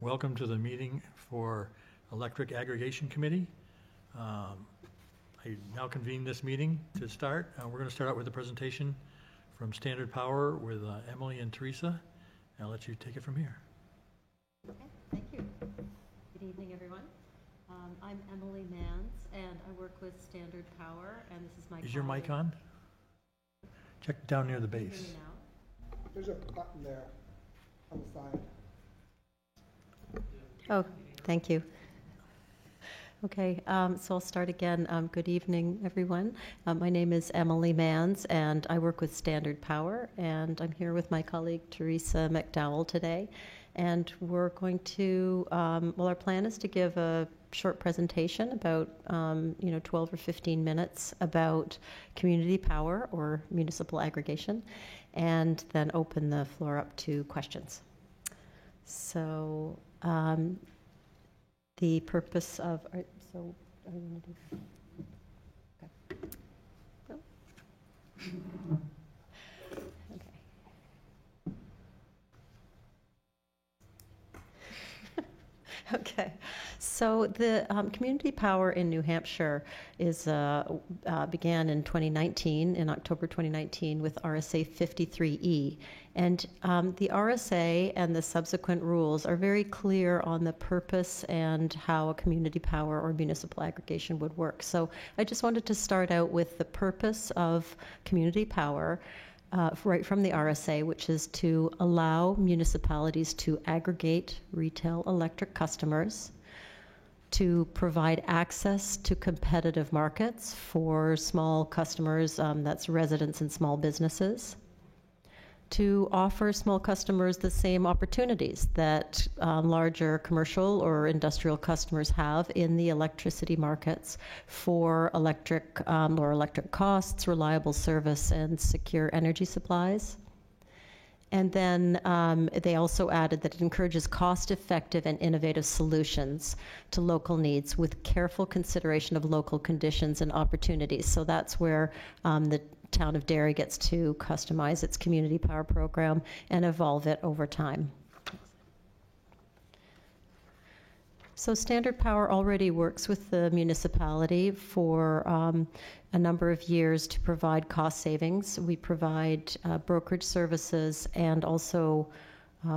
Welcome to the meeting for Electric Aggregation Committee. I now convene this meeting to start. We're going to start out with a presentation from Standard Power with Emily and Teresa. I'll let you take it from here. Okay, thank you. Good evening, everyone. I'm Emily Mans, and I work with Standard Power, and this is my Is your mic on? Check down near the base. There's a button there on the side. Oh, thank you. Okay, so I'll start again. Good evening, everyone. My name is Emily Mans, and I work with Standard Power, and I'm here with my colleague Teresa McDowell today. And we're going to, well, our plan is to give a short presentation about, 12 or 15 minutes about community power or municipal aggregation, and then open the floor up to questions. So, the purpose of, so are you going to do, okay. Oh. Okay. Okay, so the community power in New Hampshire is began in 2019, in October 2019, with RSA 53E. And the RSA and the subsequent rules are very clear on the purpose and how a community power or municipal aggregation would work. So I just wanted to start out with the purpose of community power, right from the RSA, which is to allow municipalities to aggregate retail electric customers, to provide access to competitive markets for small customers, that's residents and small businesses, to offer small customers the same opportunities that larger commercial or industrial customers have in the electricity markets for lower electric costs, reliable service, and secure energy supplies. And then they also added that it encourages cost-effective and innovative solutions to local needs with careful consideration of local conditions and opportunities. So that's where the town of Derry gets to customize its community power program and evolve it over time. So Standard Power already works with the municipality for a number of years to provide cost savings. We provide brokerage services and also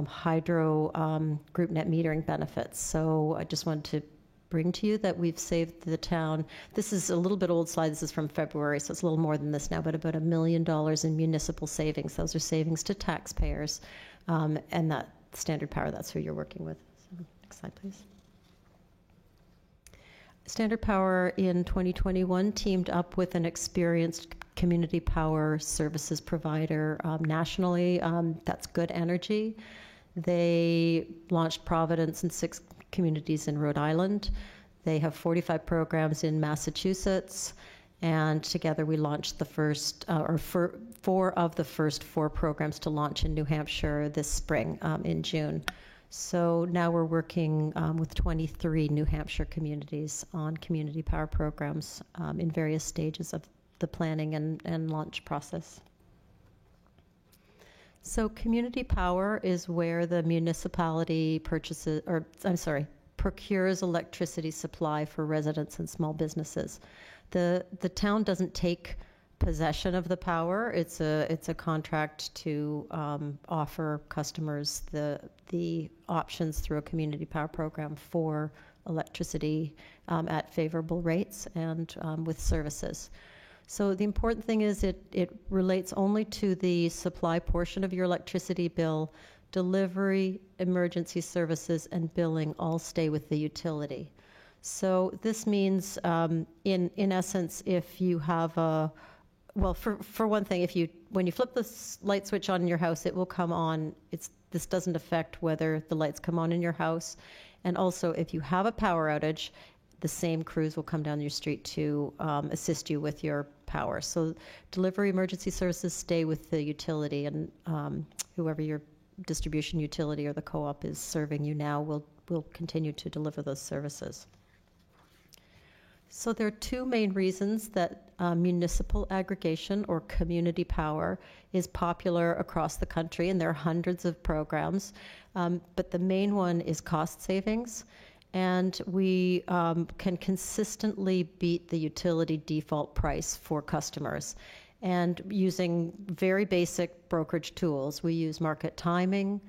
hydro group net metering benefits. So I just wanted to bring to you that we've saved the town. This is a little bit old slide. This is from February, so it's a little more than this now, but about $1 million in municipal savings. Those are savings to taxpayers. And that Standard Power, that's who you're working with. So next slide, please. Standard Power in 2021 teamed up with an experienced community power services provider nationally. That's Good Energy. They launched Providence in 6 communities in Rhode Island. They have 45 programs in Massachusetts. And together we launched the first, four of the first 4 programs to launch in New Hampshire this spring in June. So now we're working with 23 New Hampshire communities on community power programs in various stages of the planning and launch process. So community power is where the municipality procures electricity supply for residents and small businesses. The town doesn't take possession of the power. It's a contract to offer customers the options through a community power program for electricity at favorable rates and with services. So the important thing is it relates only to the supply portion of your electricity bill. Delivery, emergency services, and billing all stay with the utility. So this means, in essence, if you have well, for one thing, when you flip the light switch on in your house, it will come on. This doesn't affect whether the lights come on in your house. And also, if you have a power outage, the same crews will come down your street to assist you with your power. So delivery emergency services stay with the utility, and whoever your distribution utility or the co-op is serving you now will continue to deliver those services. So there are two main reasons that municipal aggregation or community power is popular across the country, and there are hundreds of programs. But the main one is cost savings, and we can consistently beat the utility default price for customers. And using very basic brokerage tools, we use market timing,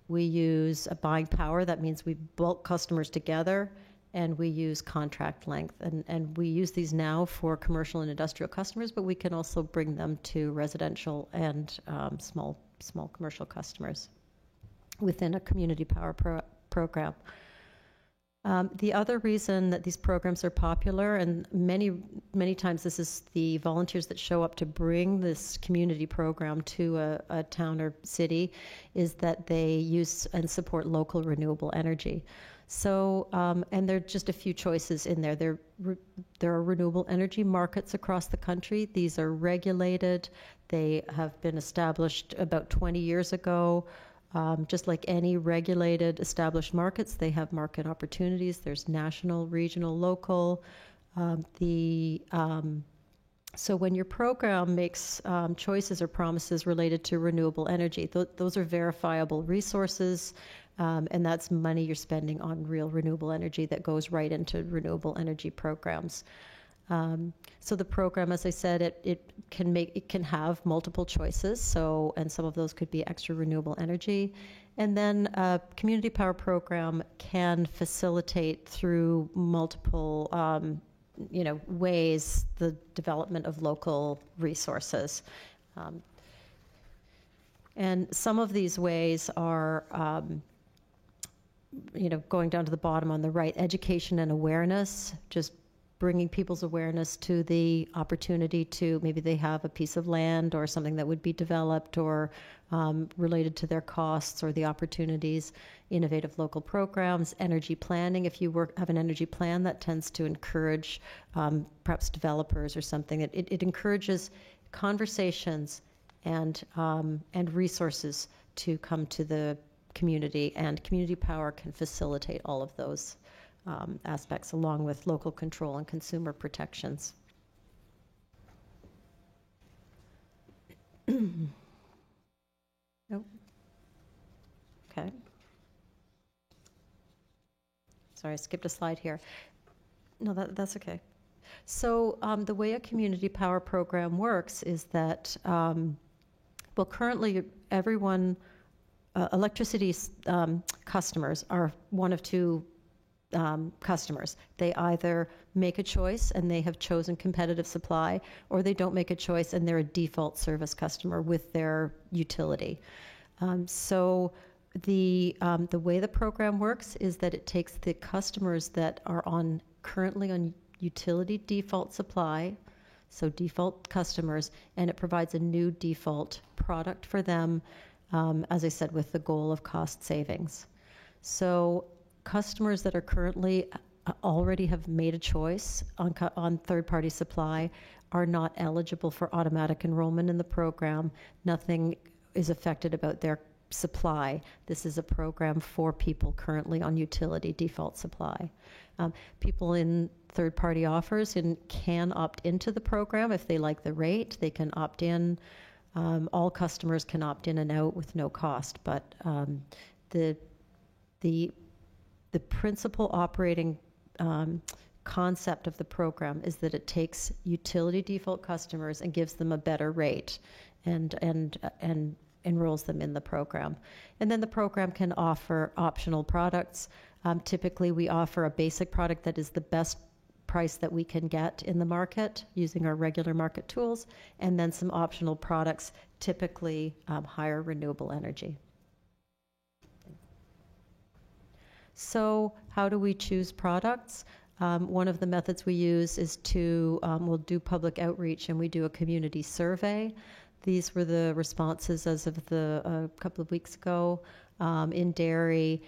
we use a buying power, that means we bulk customers together, and we use contract length. And we use these now for commercial and industrial customers, but we can also bring them to residential and small commercial customers within a community power program. The other reason that these programs are popular, and many times this is the volunteers that show up to bring this community program to a town or city, is that they use and support local renewable energy. So, and there are just a few choices in there. There are renewable energy markets across the country. These are regulated. They have been established about 20 years ago. Just like any regulated established markets, they have market opportunities. There's national, regional, local. So when your program makes choices or promises related to renewable energy, those are verifiable resources, and that's money you're spending on real renewable energy that goes right into renewable energy programs. So the program, as I said, it can have multiple choices. So, and some of those could be extra renewable energy. And then a community power program can facilitate through multiple, ways the development of local resources. And some of these ways are, going down to the bottom on the right, education and awareness, just bringing people's awareness to the opportunity to, maybe they have a piece of land or something that would be developed or related to their costs or the opportunities. Innovative local programs, energy planning. If you have an energy plan, that tends to encourage perhaps developers or something. It encourages conversations and resources to come to the community, and community power can facilitate all of those aspects, along with local control and consumer protections. Nope. Okay. Sorry, I skipped a slide here. No, that's okay. So the way a community power program works is that, currently everyone, electricity customers are one of two customers. They either make a choice and they have chosen competitive supply, or they don't make a choice and they're a default service customer with their utility. So the way the program works is that it takes the customers that are currently on utility default supply, so default customers, and it provides a new default product for them, as I said, with the goal of cost savings. So customers that are currently already have made a choice on third-party supply are not eligible for automatic enrollment in the program. Nothing is affected about their supply. This is a program for people currently on utility default supply. People in third-party offers can opt into the program if they like the rate. They can opt in. All customers can opt in and out with no cost, but the principal operating concept of the program is that it takes utility default customers and gives them a better rate and enrolls them in the program. And then the program can offer optional products. Typically, we offer a basic product that is the best price that we can get in the market using our regular market tools, and then some optional products, typically higher renewable energy. So how do we choose products? One of the methods we use is we'll do public outreach, and we do a community survey. These were the responses as of a couple of weeks ago. In Derry,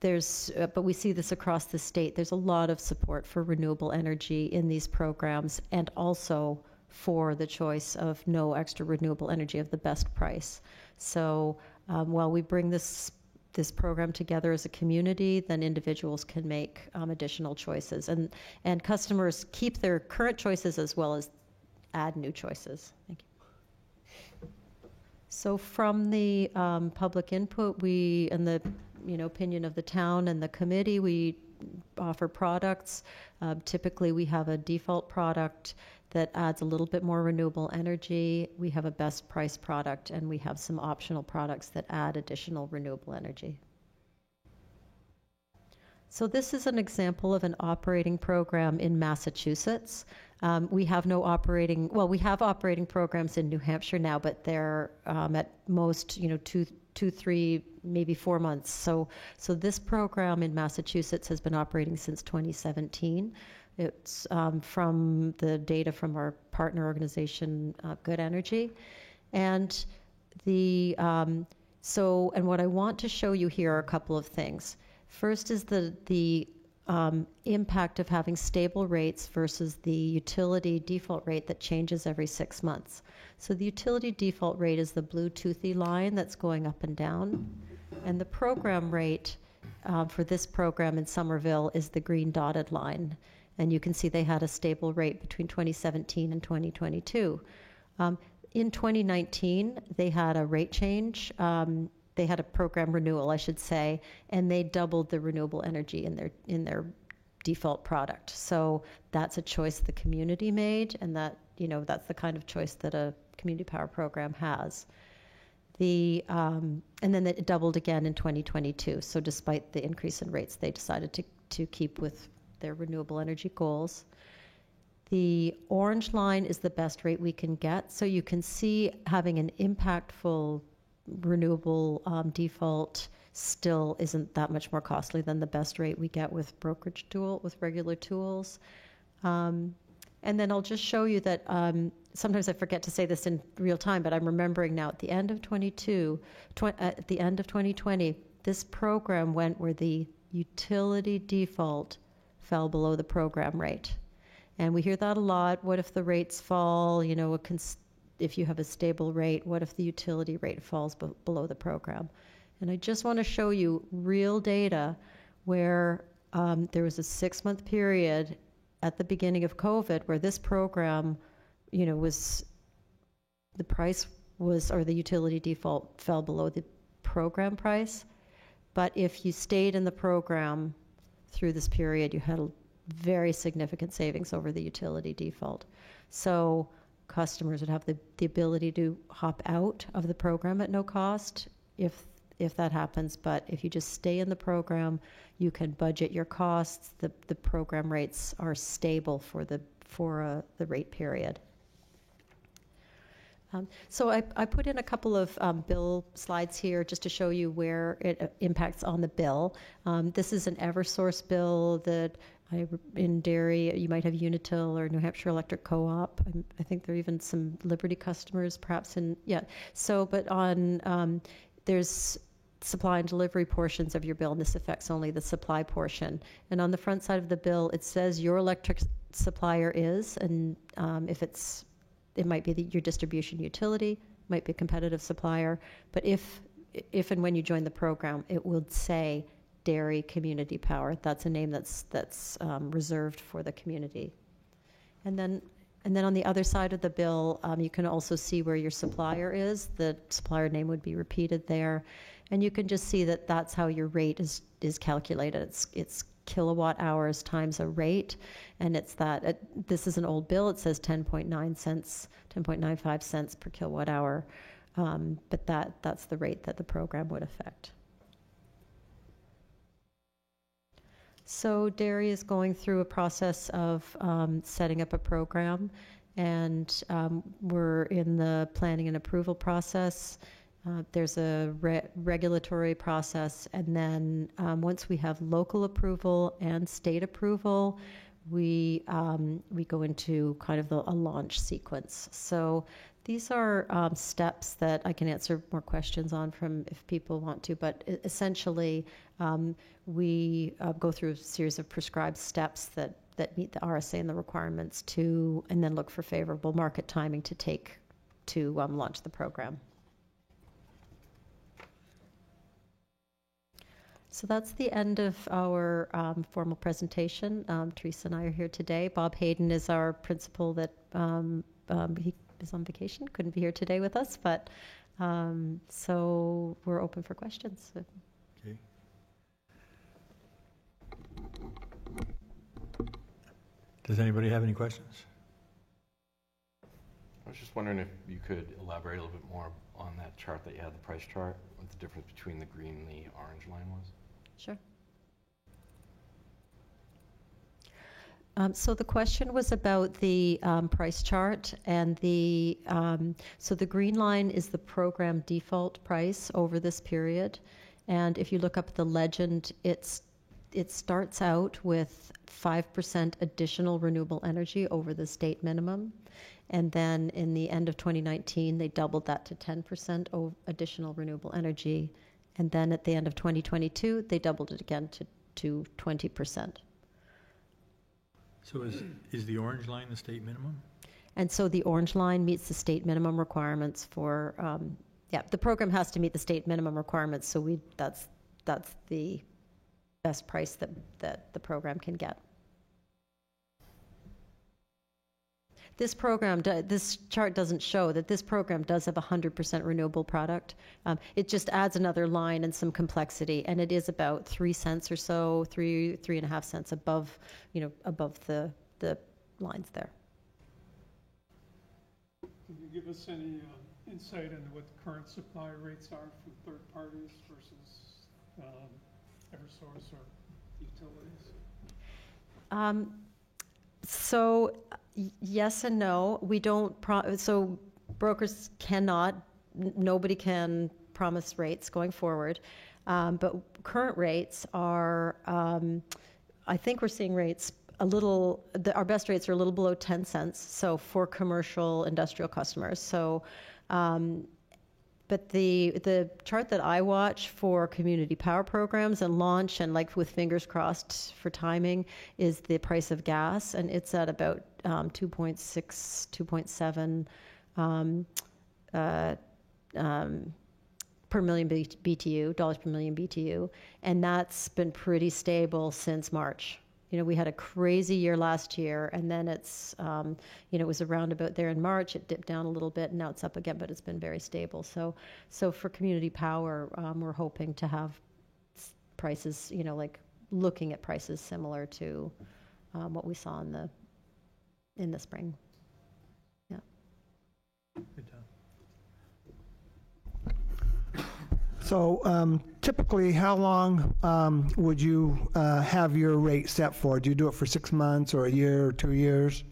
but we see this across the state. There's a lot of support for renewable energy in these programs, and also for the choice of no extra renewable energy of the best price. So while we bring this this program together as a community, then individuals can make additional choices. And customers keep their current choices as well as add new choices. Thank you. So from the public input, we, and the opinion of the town and the committee, we offer products. Typically, we have a default product that adds a little bit more renewable energy. We have a best price product, and we have some optional products that add additional renewable energy. So this is an example of an operating program in Massachusetts. We have no operating, well, we have operating programs in New Hampshire now, but they're at most, 2, 3, maybe 4 months. So this program in Massachusetts has been operating since 2017. It's from the data from our partner organization, Good Energy. And and what I want to show you here are a couple of things. First is the impact of having stable rates versus the utility default rate that changes every 6 months. So the utility default rate is the blue toothy line that's going up and down. And the program rate for this program in Somerville is the green dotted line. And you can see they had a stable rate between 2017 and 2022. In 2019, they had a rate change. They had a program renewal, I should say, and they doubled the renewable energy in their default product. So that's a choice the community made, and that's the kind of choice that a community power program has. And then it doubled again in 2022. So despite the increase in rates, they decided to keep with their renewable energy goals. The orange line is the best rate we can get. So you can see having an impactful renewable default still isn't that much more costly than the best rate we get with with regular tools. And then I'll just show you that sometimes I forget to say this in real time, but I'm remembering now at the end of 2020, this program went where the utility default fell below the program rate. And we hear that a lot. What if the rates fall? If you have a stable rate, what if the utility rate falls below the program? And I just want to show you real data where there was a 6-month period at the beginning of COVID where this program, the price was, or the utility default fell below the program price. But if you stayed in the program through this period, you had a very significant savings over the utility default. So customers would have the ability to hop out of the program at no cost if that happens. But if you just stay in the program, you can budget your costs. The program rates are stable for the rate period. So I put in a couple of bill slides here just to show you where it impacts on the bill. This is an Eversource bill that in Derry, you might have Unitil or New Hampshire Electric Co-op. I think there are even some Liberty customers, perhaps but there's supply and delivery portions of your bill, and this affects only the supply portion. And on the front side of the bill, it says your electric supplier is, and it might be your distribution utility, might be a competitive supplier, but if and when you join the program, it will say Derry Community Power. That's a name that's reserved for the community. And then on the other side of the bill, you can also see where your supplier is. The supplier name would be repeated there. And you can just see that that's how your rate is calculated. It's kilowatt hours times a rate. And it's this is an old bill. It says 10.95 cents per kilowatt hour. But that's the rate that the program would affect. So Derry is going through a process of setting up a program, and we're in the planning and approval process. There's a regulatory process, and then once we have local approval and state approval, we go into kind of a launch sequence. So these are steps that I can answer more questions on from if people want to, but essentially we go through a series of prescribed steps that meet the RSA and the requirements and then look for favorable market timing to launch the program. So that's the end of our formal presentation. Teresa and I are here today. Bob Hayden is our principal that he is on vacation, couldn't be here today with us, but so we're open for questions. Okay. Does anybody have any questions? I was just wondering if you could elaborate a little bit more on that chart that you had, the price chart, what the difference between the green and the orange line was. Sure. So the question was about the price chart, and the so the green line is the program default price over this period, and if you look up the legend, it starts out with 5% additional renewable energy over the state minimum, and then in the end of 2019 they doubled that to 10% additional renewable energy, and then at the end of 2022 they doubled it again to 20%. So is the orange line the state minimum? And so the orange line meets the state minimum requirements for, the program has to meet the state minimum requirements, so that's the best price that the program can get. This program, this chart doesn't show that this program does have 100% renewable product. It just adds another line and some complexity, and it is about 3 cents or so, 3.5 cents above, above the lines there. Can you give us any insight into what the current supply rates are from third parties versus Eversource or utilities? So yes and no. We don't, so brokers cannot, nobody can promise rates going forward. But current rates are, I think we're seeing rates a little, our best rates are a little below 10 cents. So for commercial industrial customers. So, but the chart that I watch for community power programs and launch, and like with fingers crossed for timing, is the price of gas, and it's at about 2.6, 2.7 per million BTU, dollars per million BTU, and that's been pretty stable since March. We had a crazy year last year, and then it's, it was around about there in March. It dipped down a little bit, and now it's up again, but it's been very stable. So for community power, we're hoping to have prices, like looking at prices similar to what we saw in the spring. Yeah. Good job. So typically, how long would you have your rate set for? Do you do it for 6 months or a year or 2 years?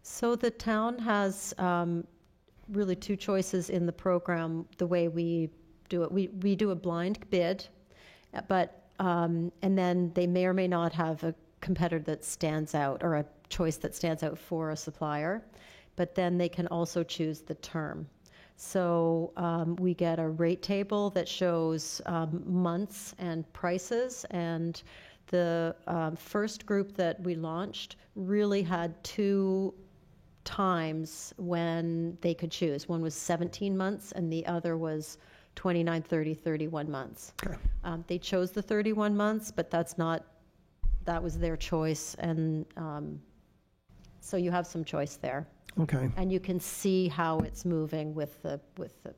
So the town has really two choices in the program, the way we do it. We do a blind bid, but and then they may or may not have a competitor that stands out or a choice that stands out for a supplier, but then they can also choose the term. So we get a rate table that shows months and prices, and the first group that we launched really had 2 times when they could choose. One was 17 months and the other was 29, 30, 31 months. Okay. They chose the 31 months, but that was their choice, and so you have some choice there. Okay. And you can see how it's moving with the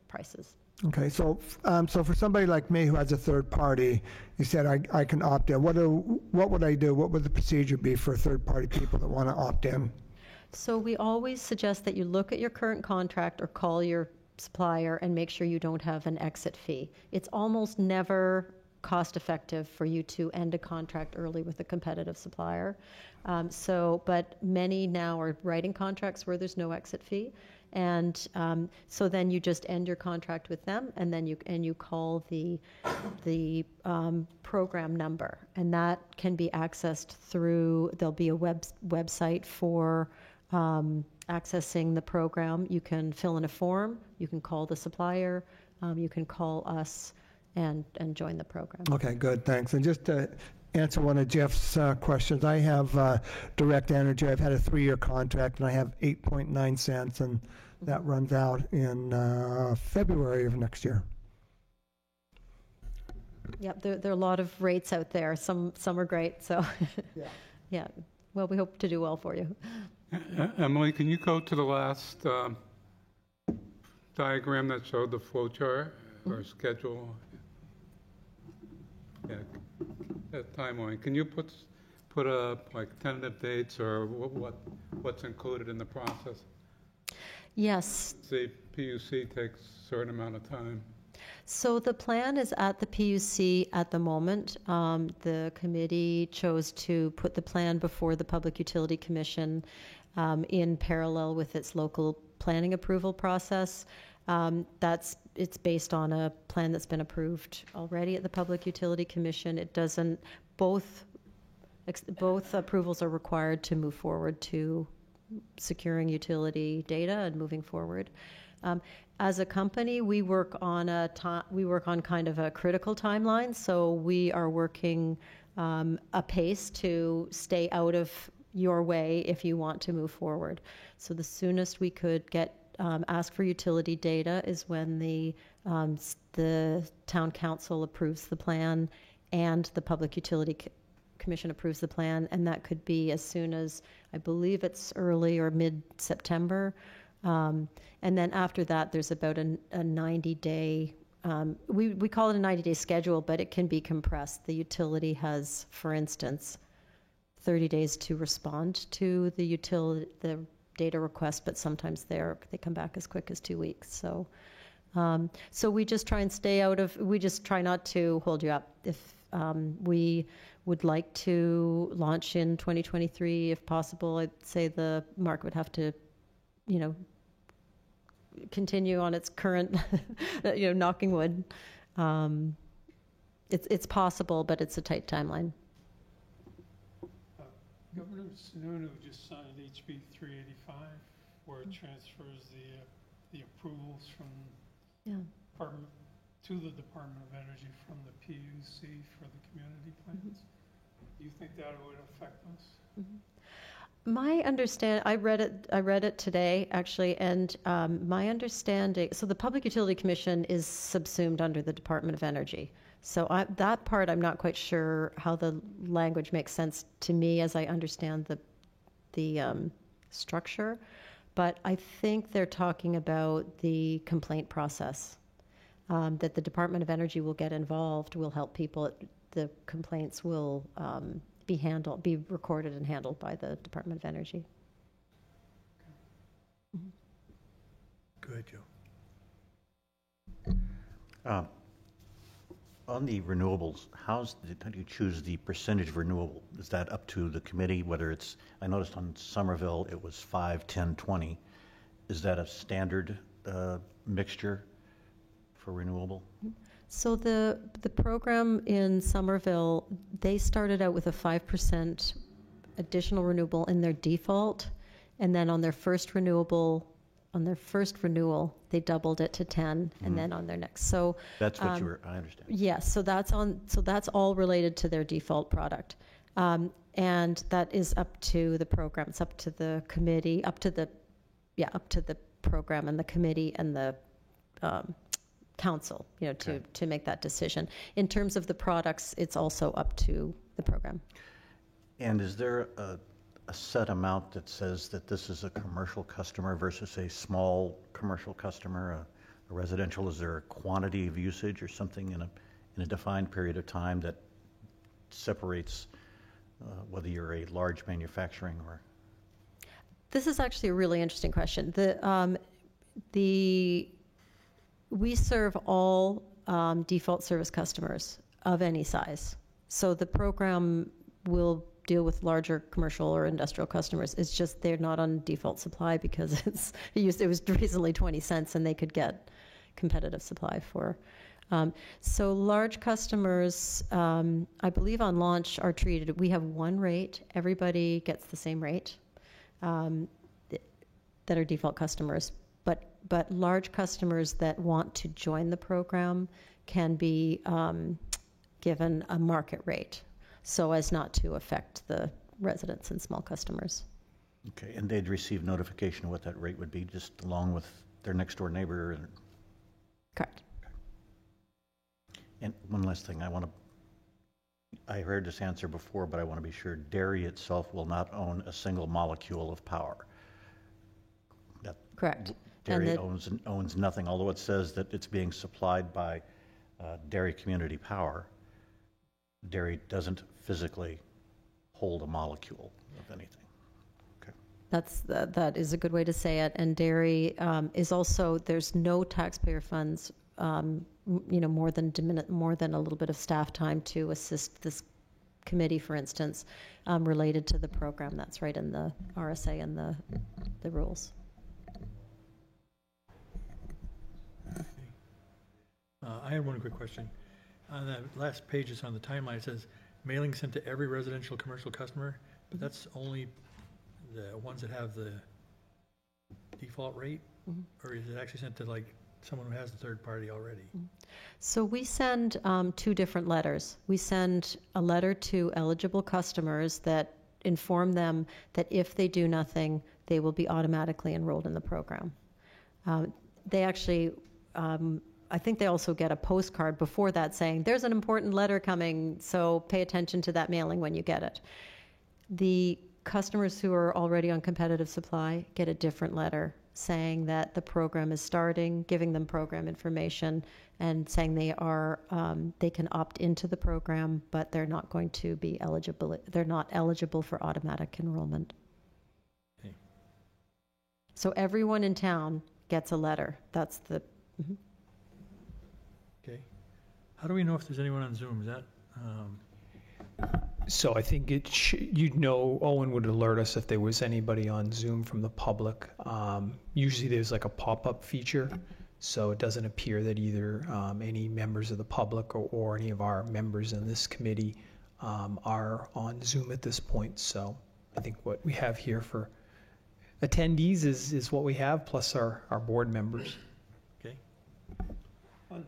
prices. Okay. So so for somebody like me who has a third party, you said I can opt in. What would I do? What would the procedure be for third party people that want to opt in? So we always suggest that you look at your current contract or call your supplier and make sure you don't have an exit fee. It's almost never cost effective for you to end a contract early with a competitive supplier. But many now are writing contracts where there's no exit fee. And so then you just end your contract with them, and then you call the program number, and that can be accessed through, there'll be a website for accessing the program. You can fill in a form, you can call the supplier, you can call us and join the program. Okay, good, thanks. And just to answer one of Jeff's questions, I have Direct Energy. I've had a 3-year contract, and I have 8.9 cents, and that runs out in February of next year. Yep, there are a lot of rates out there. Some are great, so, Yeah. yeah. Well, we hope to do well for you. Emily, can you go to the last diagram that showed the flow chart or schedule? Yeah, that timeline. Can you put like tentative dates or what's included in the process? Yes. See, PUC takes a certain amount of time. So the plan is at the PUC at the moment. The committee chose to put the plan before the Public Utility Commission in parallel with its local planning approval process. It's based on a plan that's been approved already at the Public Utility Commission. It doesn't, both approvals are required to move forward to securing utility data and moving forward. As a company, we work on kind of a critical timeline, so we are working apace to stay out of your way if you want to move forward. So the soonest we could get ask for utility data is when the town council approves the plan and the Public Utility Commission approves the plan, and that could be as soon as, I believe it's early or mid-September. And then after that, there's about a 90-day, we call it a 90-day schedule, but it can be compressed. The utility has, for instance, 30 days to respond to the data request, but sometimes they come back as quick as 2 weeks. So we just try and we just try not to hold you up. If we would like to launch in 2023, if possible, I'd say the MARC would have to, continue on its current, knocking wood. It's possible, but it's a tight timeline. Governor Sununu just signed HB 385, where it transfers the approvals from Department to the Department of Energy from the PUC for the community plans. Do you think that would affect us? My understand, I read it today actually, and my understanding. So the Public Utility Commission is subsumed under the Department of Energy. So that part, I'm not quite sure how the language makes sense to me as I understand the structure, but I think they're talking about the complaint process. That the Department of Energy will get involved, will help people. The complaints will be recorded and handled by the Department of Energy. Go ahead, Joe. On the renewables, how do you choose the percentage renewable? Is that up to the committee, whether it's, I noticed on Somerville it was 5, 10, 20. Is that a standard mixture for renewable? So the program in Somerville, they started out with a 5% additional renewable in their default, and then on their first renewal, they doubled it to 10, and then on their next. So that's what I understand. Yes, so that's all related to their default product, and that is up to the program. It's up to the committee, up to the program and the committee and the council, to make that decision. In terms of the products, it's also up to the program. And is there a set amount that says that this is a commercial customer versus a small commercial customer, a residential? Is there a quantity of usage or something in a defined period of time that separates whether you're a large manufacturing or? This is actually a really interesting question. We serve all default service customers of any size. So the program will deal with larger commercial or industrial customers. It's just they're not on default supply because it was recently 20 cents and they could get competitive supply for. So large customers, I believe on launch are treated, we have one rate. Everybody gets the same rate that are default customers. But large customers that want to join the program can be given a market rate so as not to affect the residents and small customers. Okay, and they'd receive notification of what that rate would be just along with their next door neighbor? Correct. And one last thing, I heard this answer before, but I want to be sure. Dairy itself will not own a single molecule of power. That Correct. Dairy And owns nothing, although it says that it's being supplied by Dairy Community Power. Dairy doesn't physically hold a molecule of anything. that is a good way to say it. And dairy is also, there's no taxpayer funds, more than a little bit of staff time to assist this committee, for instance, related to the program. That's right in the RSA and the rules. I had one quick question. On that last page, it's on the timeline, it says mailing sent to every residential commercial customer, but that's only the ones that have the default rate? Or is it actually sent to like someone who has the third party already? So we send two different letters. We send a letter to eligible customers that inform them that if they do nothing, they will be automatically enrolled in the program. They actually, I think they also get a postcard before that saying, there's an important letter coming, so pay attention to that mailing when you get it. The customers who are already on competitive supply get a different letter saying that the program is starting, giving them program information, and saying they can opt into the program, but they're not going to be eligible. They're not eligible for automatic enrollment. Okay. So everyone in town gets a letter. That's the. Okay. How do we know if there's anyone on Zoom? Is that, So I think Owen would alert us if there was anybody on Zoom from the public. Usually there's like a pop-up feature, so it doesn't appear that either any members of the public or any of our members in this committee are on Zoom at this point. So I think what we have here for attendees is what we have, plus our board members. okay? On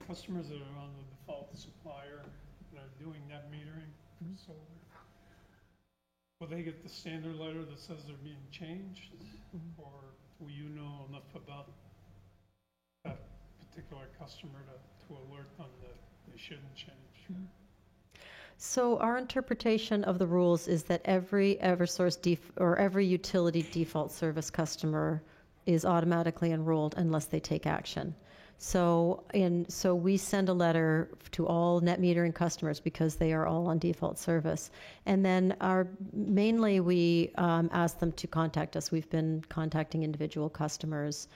customers that are on the default supplier that are doing net metering for solar, will they get the standard letter that says they're being changed? Or will you know enough about that particular customer to alert them that they shouldn't change? So our interpretation of the rules is that every Eversource or every utility default service customer is automatically enrolled unless they take action. So we send a letter to all net metering customers because they are all on default service. And then mainly we ask them to contact us. We've been contacting individual customers.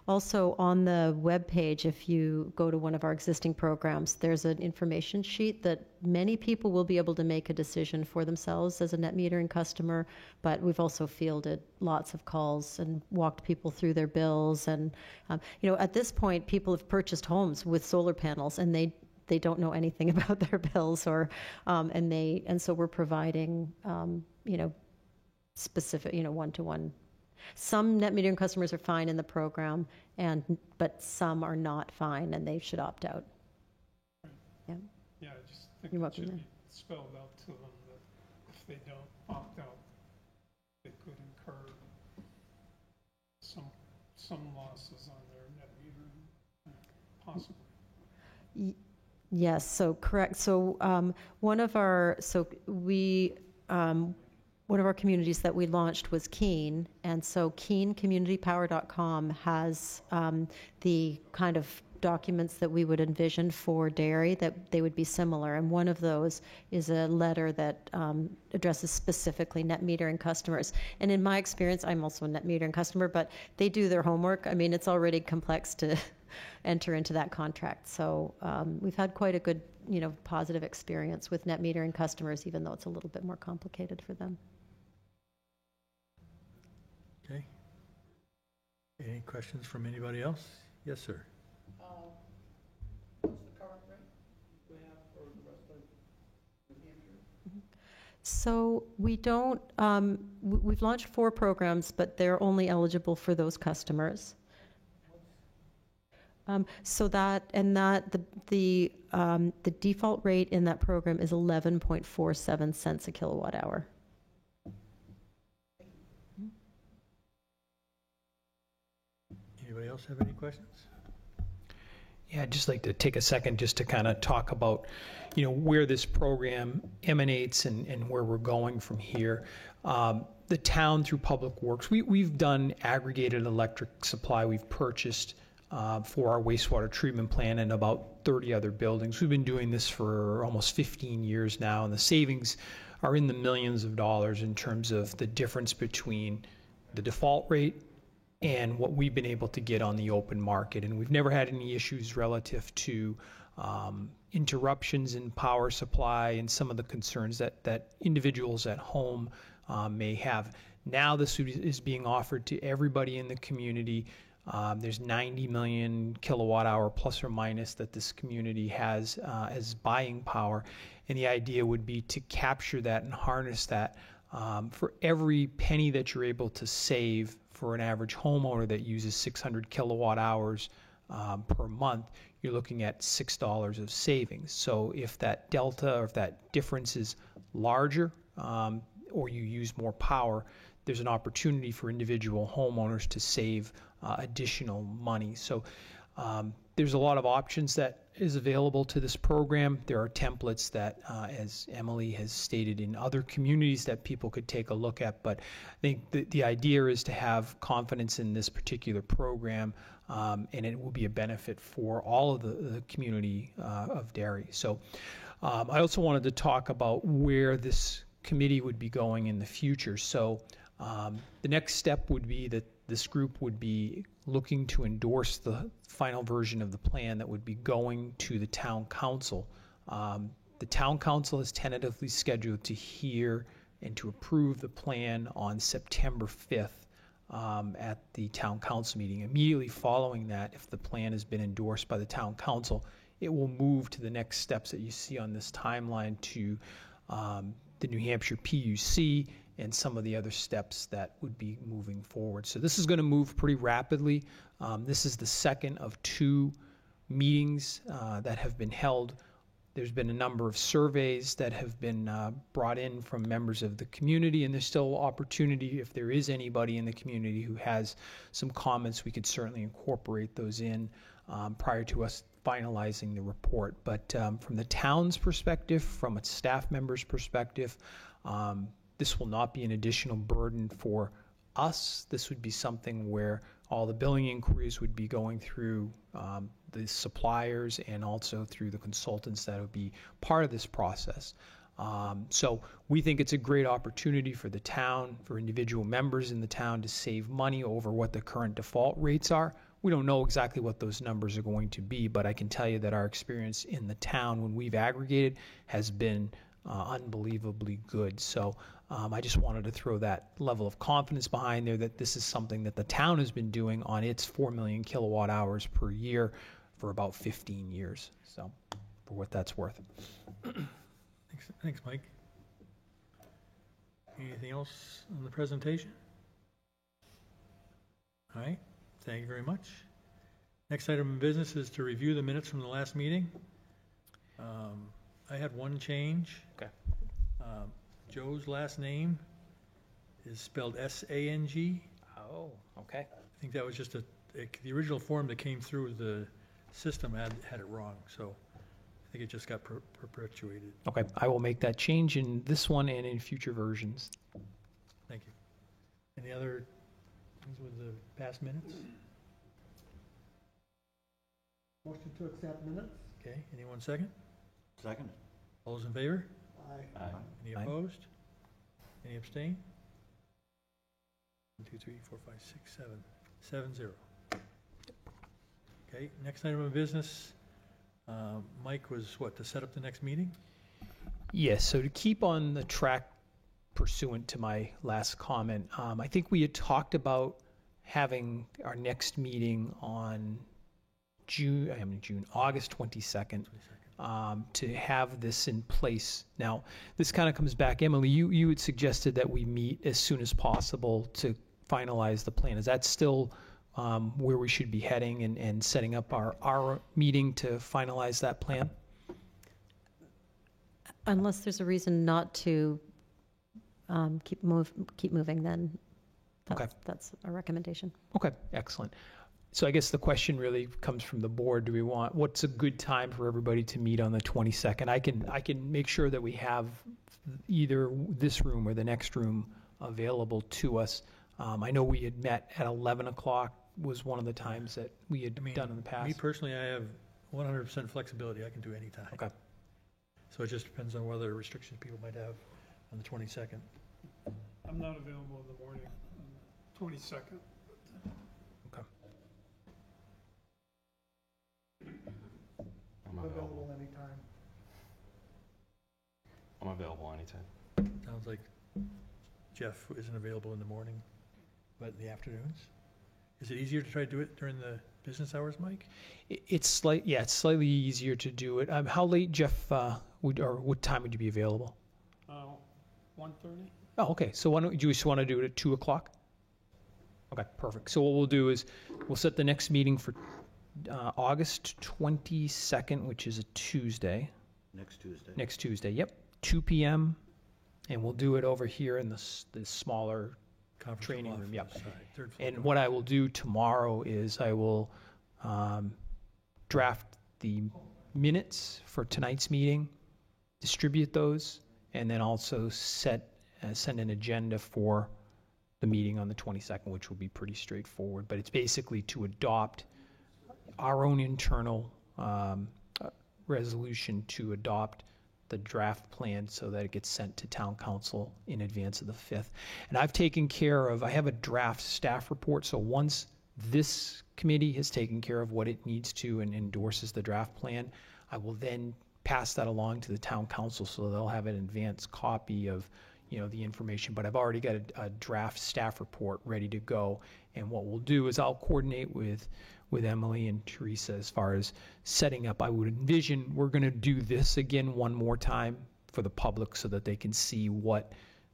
Also on the web page, if you go to one of our existing programs, there's an information sheet that many people will be able to make a decision for themselves as a net metering customer, but we've also fielded lots of calls and walked people through their bills. And, at this point, people have purchased homes with solar panels and they don't know anything about their bills and so we're providing, specific, one-to-one. Some net metering customers are fine in the program, but some are not fine, and they should opt out. Yeah. Yeah, I just think You're it should welcome. be spelled out to them that if they don't opt out, they could incur some losses on their net metering, possibly. Yes, so correct. So one of our communities that we launched was Keene, and so KeenCommunityPower.com has the kind of documents that we would envision for dairy that they would be similar, and one of those is a letter that addresses specifically net metering customers. And in my experience, I'm also a net metering customer, but they do their homework. I mean, it's already complex to enter into that contract. So we've had quite a good, positive experience with net metering customers, even though it's a little bit more complicated for them. Okay. Any questions from anybody else? Yes, sir. What's the current rate we have for the rest of New Hampshire? So we don't, we've launched 4 programs, but they're only eligible for those customers. So the default rate in that program is 11.47 cents a kilowatt hour. Anybody else have any questions? Yeah, I'd just like to take a second just to kind of talk about, where this program emanates and where we're going from here. The town through Public Works, we've done aggregated electric supply. We've purchased for our wastewater treatment plant and about 30 other buildings. We've been doing this for almost 15 years now, and the savings are in the millions of dollars in terms of the difference between the default rate and what we've been able to get on the open market. And we've never had any issues relative to interruptions in power supply and some of the concerns that individuals at home may have. Now this is being offered to everybody in the community. There's 90 million kilowatt hour plus or minus that this community has as buying power. And the idea would be to capture that and harness that. For every penny that you're able to save for an average homeowner that uses 600 kilowatt hours per month, you're looking at $6 of savings. So if that delta or if that difference is larger or you use more power, there's an opportunity for individual homeowners to save additional money. So there's a lot of options that is available to this program. There are templates that, as Emily has stated, in other communities that people could take a look at. But I think the idea is to have confidence in this particular program, and it will be a benefit for all of the community of Derry. So I also wanted to talk about where this committee would be going in the future. So the next step would be that this group would be looking to endorse the final version of the plan that would be going to the town council. The town council is tentatively scheduled to hear and to approve the plan on September 5th at the town council meeting. Immediately following that, if the plan has been endorsed by the town council, it will move to the next steps that you see on this timeline to the New Hampshire PUC and some of the other steps that would be moving forward. So this is going to move pretty rapidly. This is the second of 2 meetings that have been held. There's been a number of surveys that have been brought in from members of the community, and there's still opportunity if there is anybody in the community who has some comments, we could certainly incorporate those in prior to us finalizing the report. But from the town's perspective, from a staff member's perspective, this will not be an additional burden for us. This would be something where all the billing inquiries would be going through the suppliers and also through the consultants that would be part of this process. So we think it's a great opportunity for the town, for individual members in the town to save money over what the current default rates are. We don't know exactly what those numbers are going to be, but I can tell you that our experience in the town when we've aggregated has been unbelievably good. So I just wanted to throw that level of confidence behind there that this is something that the town has been doing on its 4 million kilowatt hours per year for about 15 years. So for what that's worth. Thanks, Mike. Anything else on the presentation? All right, thank you very much. Next item of business is to review the minutes from the last meeting. I had one change. Okay. Joe's last name is spelled S-A-N-G. Oh, okay. I think that was just the original form that came through the system had it wrong, so I think it just got perpetuated. Okay, I will make that change in this one and in future versions. Thank you. Any other things with the past minutes? Motion to accept minutes? Okay, anyone second? Second. All those in favor? Aye. Any Aye. opposed? Any abstain? 1, 2, 3, 4, 5, 6, 7. 7-0. Okay, next item of business. Mike was to set up the next meeting? Yes, so to keep on the track pursuant to my last comment, I think we had talked about having our next meeting on August 22nd. To have this in place. Now, this kind of comes back, Emily, you had suggested that we meet as soon as possible to finalize the plan. Is that still where we should be heading and setting up our meeting to finalize that plan? Unless there's a reason not to keep moving, then Okay. that's a recommendation. Okay, excellent. So I guess the question really comes from the board. Do we want, what's a good time for everybody to meet on the 22nd? I can make sure that we have either this room or the next room available to us. I know we had met at 11 o'clock was one of the times that we had done in the past. Me personally, I have 100% flexibility. I can do any time. Okay. So it just depends on what other restrictions people might have on the 22nd. I'm not available in the morning, on the 22nd. I'm available. anytime. I'm available anytime. Sounds like Jeff isn't available in the morning, but in the afternoons? Is it easier to try to do it during the business hours, Mike? It's slightly easier to do it. How late, Jeff, or what time would you be available? 1:30? Oh, okay. So why don't you just want to do it at 2 o'clock? Okay, perfect. So what we'll do is we'll set the next meeting for August 22nd, which is a Tuesday. Next Tuesday, yep. 2 p.m. And we'll do it over here in the smaller Conference training room room, off yep. to the side, third floor. And what I will do tomorrow is I will draft the minutes for tonight's meeting, distribute those, and then also send an agenda for the meeting on the 22nd, which will be pretty straightforward. But it's basically to adopt our own internal resolution to adopt the draft plan so that it gets sent to town council in advance of the 5th. And I've taken care of, I have a draft staff report, so once this committee has taken care of what it needs to and endorses the draft plan, I will then pass that along to the town council so they'll have an advance copy of the information. But I've already got a draft staff report ready to go. And what we'll do is I'll coordinate with Emily and Teresa as far as setting up. I would envision we're going to do this again one more time for the public so that they can see what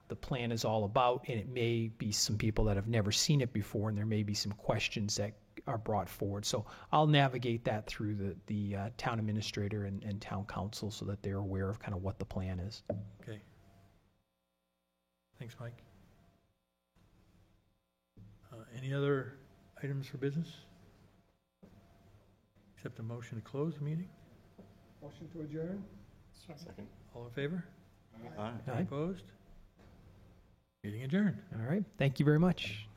the plan is all about. And it may be some people that have never seen it before, and there may be some questions that are brought forward. So I'll navigate that through the town administrator and town council so that they're aware of kind of what the plan is. Okay. Thanks, Mike. Any other items for business? Except a motion to close the meeting? Motion to adjourn? Second. All in favor? Aye. Opposed? Meeting adjourned. All right. Thank you very much.